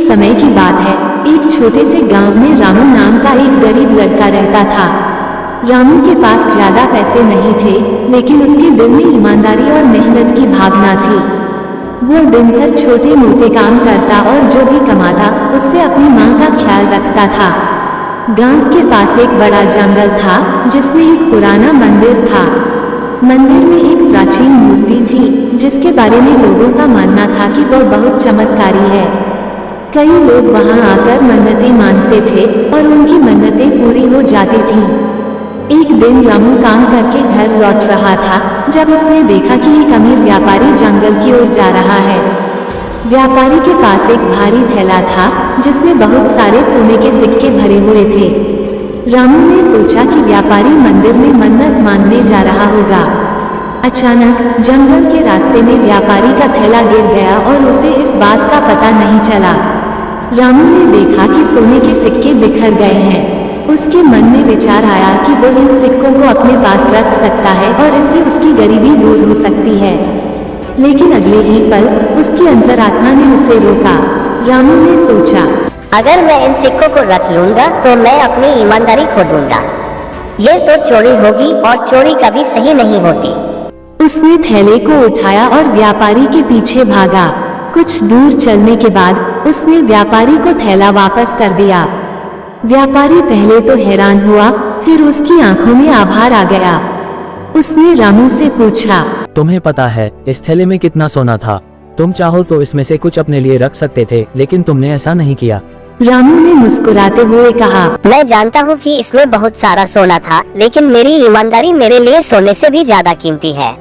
समय की बात है, एक छोटे से गांव में रामू नाम का एक गरीब लड़का रहता था। रामू के पास ज्यादा पैसे नहीं थे, लेकिन उसके दिल में ईमानदारी और मेहनत की भावना थी। वो दिन भर छोटे मोटे काम करता और जो भी कमाता उससे अपनी माँ का ख्याल रखता था। गांव के पास एक बड़ा जंगल था जिसमें एक पुराना मंदिर था। मंदिर में एक प्राचीन मूर्ति थी जिसके बारे में लोगों का मानना था कि वह बहुत चमत्कारी है। कई लोग वहां आकर मन्नतें मांगते थे और उनकी मन्नतें पूरी हो जाती थीं। एक दिन रामू काम करके घर लौट रहा था जब उसने देखा कि एक अमीर व्यापारी जंगल की ओर जा रहा है। व्यापारी के पास एक भारी थैला था जिसमें बहुत सारे सोने के सिक्के भरे हुए थे। रामू ने सोचा कि व्यापारी मंदिर में मन्नत मांगने जा रहा होगा। अचानक जंगल के रास्ते में व्यापारी का थैला गिर गया और उसे इस बात का पता नहीं चला। रामू ने देखा कि सोने के सिक्के बिखर गए हैं। उसके मन में विचार आया कि वो इन सिक्कों को अपने पास रख सकता है और इससे उसकी गरीबी दूर हो सकती है। लेकिन अगले ही पल उसकी अंतरात्मा ने उसे रोका। रामू ने सोचा, अगर मैं इन सिक्कों को रख लूंगा तो मैं अपनी ईमानदारी खो दूंगा। ये तो चोरी होगी और चोरी कभी सही नहीं होती। उसने थैले को उठाया और व्यापारी के पीछे भागा। कुछ दूर चलने के बाद उसने व्यापारी को थैला वापस कर दिया। व्यापारी पहले तो हैरान हुआ, फिर उसकी आंखों में आभार आ गया। उसने रामू से पूछा, तुम्हें पता है इस थैले में कितना सोना था? तुम चाहो तो इसमें से कुछ अपने लिए रख सकते थे, लेकिन तुमने ऐसा नहीं किया। रामू ने मुस्कुराते हुए कहा, मैं जानता हूँ कि इसमें बहुत सारा सोना था, लेकिन मेरी ईमानदारी मेरे लिए सोने से भी ज्यादा कीमती है।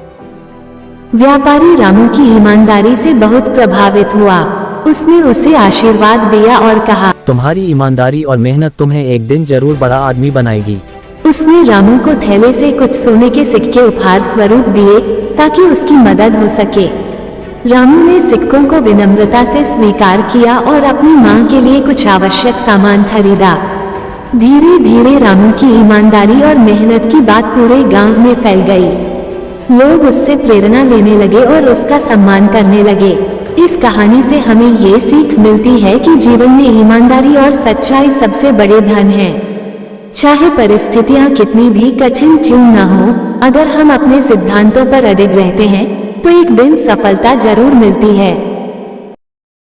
व्यापारी रामू की ईमानदारी से बहुत प्रभावित हुआ। उसने उसे आशीर्वाद दिया और कहा, तुम्हारी ईमानदारी और मेहनत तुम्हें एक दिन जरूर बड़ा आदमी बनाएगी। उसने रामू को थैले से कुछ सोने के सिक्के उपहार स्वरूप दिए ताकि उसकी मदद हो सके। रामू ने सिक्कों को विनम्रता से स्वीकार किया और अपनी मां के लिए कुछ आवश्यक सामान खरीदा। धीरे धीरे रामू की ईमानदारी और मेहनत की बात पूरे गांव में फैल गई। लोग उससे प्रेरणा लेने लगे और उसका सम्मान करने लगे। इस कहानी से हमें ये सीख मिलती है कि जीवन में ईमानदारी और सच्चाई सबसे बड़े धन है। चाहे परिस्थितियां कितनी भी कठिन क्यों न हो, अगर हम अपने सिद्धांतों पर अडिग रहते हैं तो एक दिन सफलता जरूर मिलती है।